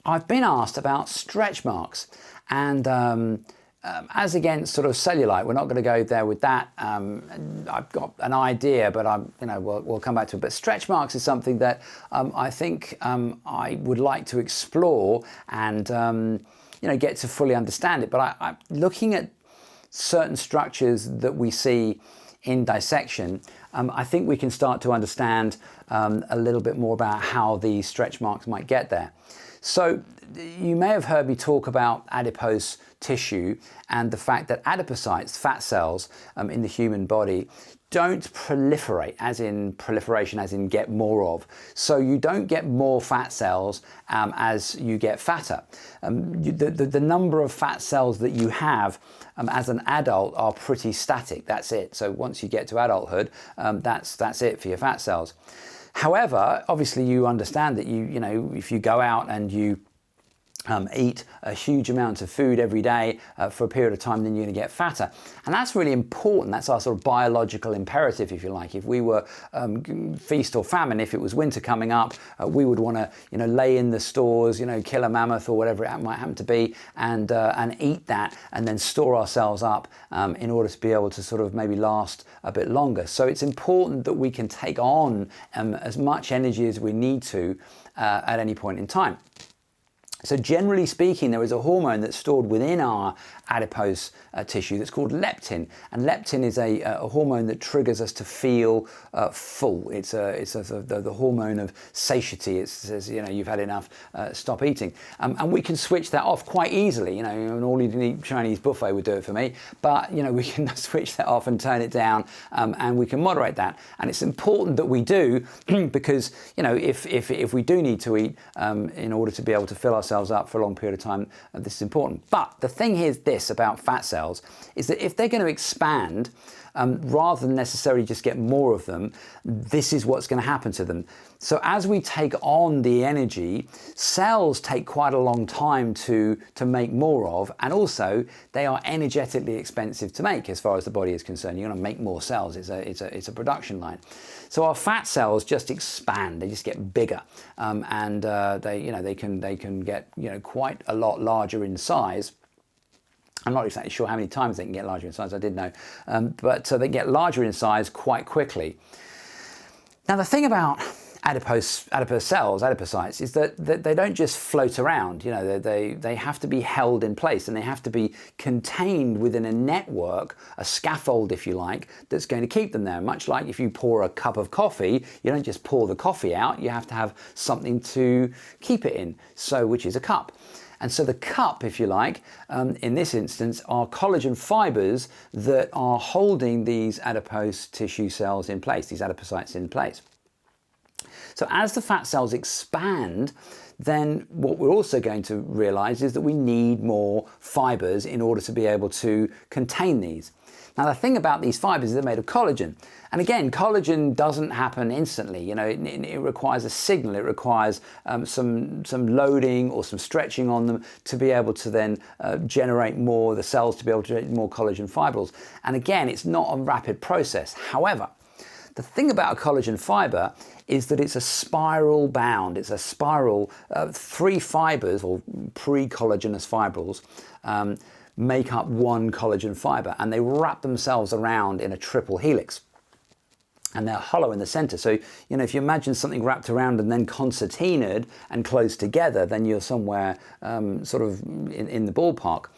I've been asked about stretch marks, and as against sort of cellulite, we're not going to go there with that. I've got an idea, but we'll come back to it. But stretch marks is something that I think I would like to explore and get to fully understand it. But I'm looking at certain structures that we see in dissection. I think we can start to understand a little bit more about how these stretch marks might get there. So you may have heard me talk about adipose tissue and the fact that adipocytes, fat cells in the human body, don't proliferate, as in proliferation, as in get more of. So you don't get more fat cells as you get fatter. The number of fat cells that you have as an adult are pretty static. That's it. So once you get to adulthood, that's it for your fat cells. However, obviously you understand that if you go out and you eat a huge amount of food every day for a period of time, then you're going to get fatter. And that's really important. That's our sort of biological imperative, if you like. If we were feast or famine, if it was winter coming up, we would want to lay in the stores, kill a mammoth or whatever it might happen to be, and eat that, and then store ourselves up in order to be able to sort of maybe last a bit longer. So it's important that we can take on as much energy as we need to at any point in time. So generally speaking, there is a hormone that's stored within our adipose tissue that's called leptin, and leptin is a hormone that triggers us to feel full. It's the hormone of satiety. It says you've had enough, stop eating, and we can switch that off quite easily. An all-you-can-eat Chinese buffet would do it for me, but we can switch that off and turn it down, and we can moderate that. And it's important that we do because if we do need to eat in order to be able to fill ourselves up for a long period of time, this is important. But the thing is this about fat cells is that if they're going to expand, rather than necessarily just get more of them, this is what's going to happen to them. So as we take on the energy, cells take quite a long time to make more of, and also they are energetically expensive to make as far as the body is concerned. You're going to make more cells. It's a production line. So our fat cells just expand. They just get bigger, and they can get quite a lot larger in size. I'm not exactly sure how many times they can get larger in size. I did know, but they get larger in size quite quickly. Now the thing about adipose cells, adipocytes, is that they don't just float around. They have to be held in place, and they have to be contained within a network, a scaffold, if you like, that's going to keep them there. Much like if you pour a cup of coffee, you don't just pour the coffee out. You have to have something to keep it in, which is a cup. And so the cup, if you like, in this instance, are collagen fibers that are holding these adipose tissue cells in place, these adipocytes in place. So as the fat cells expand, then what we're also going to realize is that we need more fibers in order to be able to contain these. Now the thing about these fibers is they're made of collagen. And again, collagen doesn't happen instantly. It requires a signal. It requires some loading or some stretching on them to be able to then generate more, the cells to be able to generate more collagen fibrils. And again, it's not a rapid process. However, the thing about a collagen fiber is that it's a spiral bound. It's a spiral, 3 fibers or pre-collagenous fibrils make up one collagen fiber, and they wrap themselves around in a triple helix. And they're hollow in the center. So, if you imagine something wrapped around and then concertinaed and closed together, then you're somewhere sort of in the ballpark.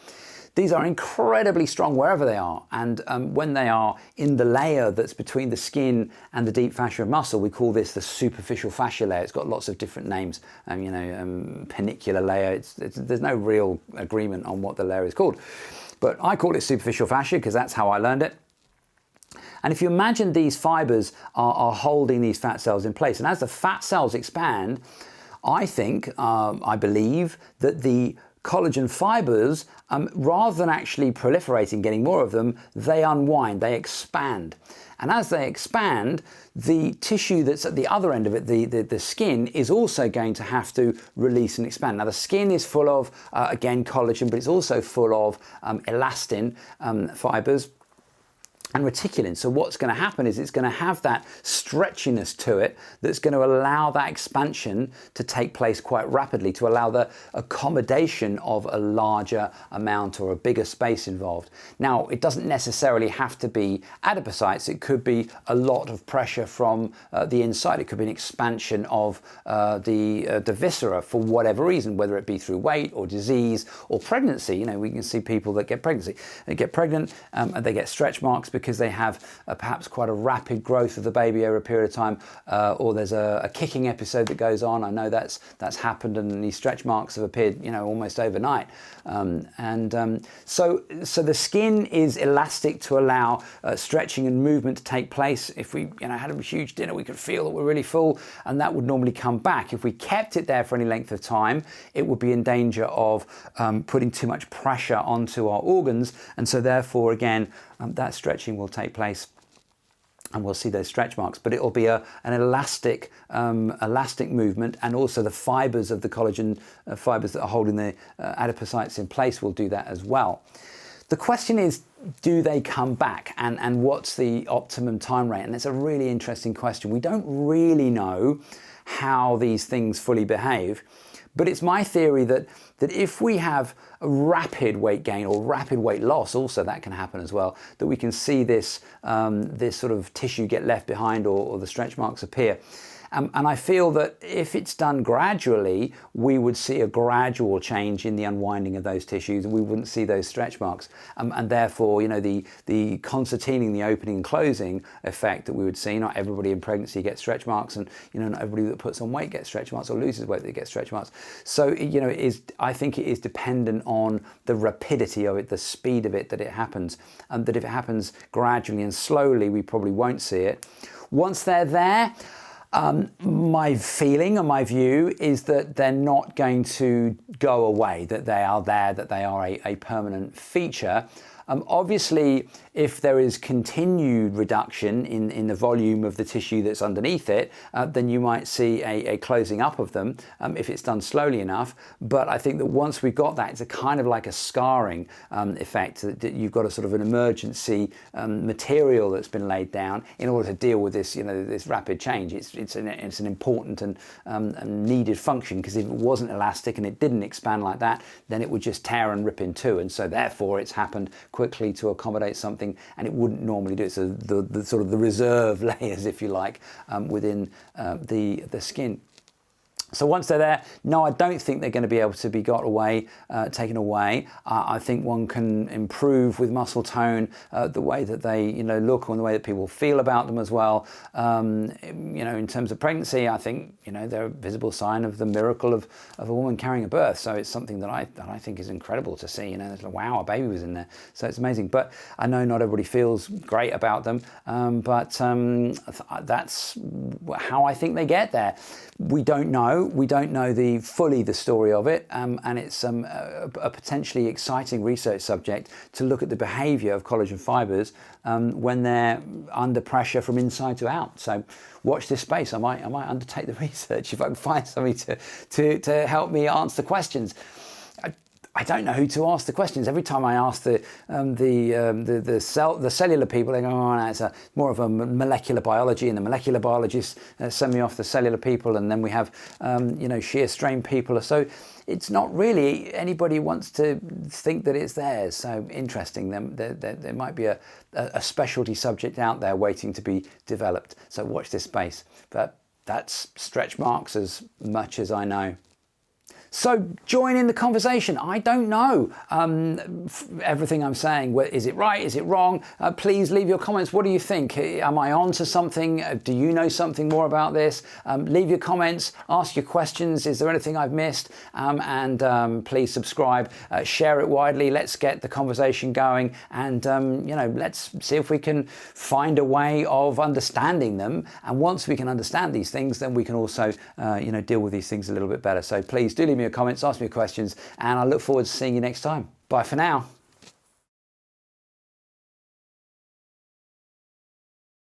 These are incredibly strong wherever they are, and when they are in the layer that's between the skin and the deep fascia of muscle, we call this the superficial fascia layer. It's got lots of different names, panicular layer. There's no real agreement on what the layer is called, but I call it superficial fascia because that's how I learned it. And if you imagine these fibers are holding these fat cells in place, and as the fat cells expand, I believe that the collagen fibers, rather than actually proliferating, getting more of them, they unwind, they expand. And as they expand, the tissue that's at the other end of it, the skin, is also going to have to release and expand. Now the skin is full of, again, collagen, but it's also full of elastin fibers. and reticulin. So what's going to happen is it's going to have that stretchiness to it that's going to allow that expansion to take place quite rapidly, to allow the accommodation of a larger amount or a bigger space involved. Now, it doesn't necessarily have to be adipocytes. It could be a lot of pressure from the inside. It could be an expansion of the viscera for whatever reason, whether it be through weight or disease or pregnancy. You know, we can see people that get pregnant and they get stretch marks because they have perhaps quite a rapid growth of the baby over a period of time, or there's a kicking episode that goes on. I know that's happened, and these stretch marks have appeared, you know, almost overnight. So the skin is elastic to allow stretching and movement to take place. If we, you know, had a huge dinner, we could feel that we're really full, and that would normally come back. If we kept it there for any length of time, it would be in danger of putting too much pressure onto our organs, and so therefore, again, that stretching will take place and we'll see those stretch marks, but it will be an elastic movement, and also the fibers of the collagen fibers that are holding the adipocytes in place will do that as well. The question is, do they come back, and what's the optimum time rate? And it's a really interesting question. We don't really know how these things fully behave, but it's my theory that if we have a rapid weight gain or rapid weight loss, also that can happen as well, that we can see this sort of tissue get left behind, or the stretch marks appear. And I feel that if it's done gradually, we would see a gradual change in the unwinding of those tissues, and we wouldn't see those stretch marks. And therefore, you know, the concertining, the opening and closing effect that we would see, not everybody in pregnancy gets stretch marks, and, you know, not everybody that puts on weight gets stretch marks or loses weight that gets stretch marks. So, you know, I think it is dependent on the rapidity of it, the speed of it that it happens, and that if it happens gradually and slowly, we probably won't see it. Once they're there, my feeling and my view is that they're not going to go away, that they are there, that they are a permanent feature. Obviously, if there is continued reduction in the volume of the tissue that's underneath it, then you might see a closing up of them if it's done slowly enough. But I think that once we've got that, it's a kind of like a scarring effect, that you've got a sort of an emergency material that's been laid down in order to deal with this, you know, this rapid change. It's an important and needed function, because if it wasn't elastic and it didn't expand like that, then it would just tear and rip in two. And so therefore it's happened quickly to accommodate something, and it wouldn't normally do it. So the sort of the reserve layers, if you like, within the skin. So once they're there, no, I don't think they're going to be able to be taken away. I think one can improve with muscle tone the way that they, you know, look, and the way that people feel about them as well. You know, in terms of pregnancy, I think, you know, they're a visible sign of the miracle of a woman carrying a birth. So it's something that I think is incredible to see. You know, it's like, wow, a baby was in there. So it's amazing. But I know not everybody feels great about them. But that's how I think they get there. We don't know. We don't know fully the story of it, and it's a potentially exciting research subject to look at the behaviour of collagen fibres when they're under pressure from inside to out. So watch this space. I might undertake the research if I can find somebody to help me answer the questions. I don't know who to ask the questions. Every time I ask the cellular people, they go, oh, no, it's more of a molecular biology, and the molecular biologists send me off the cellular people, and then we have you know, shear strain people. So it's not really anybody wants to think that it's theirs. So interesting. There might be a specialty subject out there waiting to be developed. So watch this space. But that's stretch marks as much as I know. So join in the conversation. I don't know everything I'm saying. Is it right? Is it wrong? Please leave your comments. What do you think? Am I on to something? Do you know something more about this? Leave your comments. Ask your questions. Is there anything I've missed? And please subscribe. Share it widely. Let's get the conversation going. And you know, let's see if we can find a way of understanding them. And once we can understand these things, then we can also you know, deal with these things a little bit better. So please do leave me your comments, ask me your questions, and I look forward to seeing you next time. Bye for now.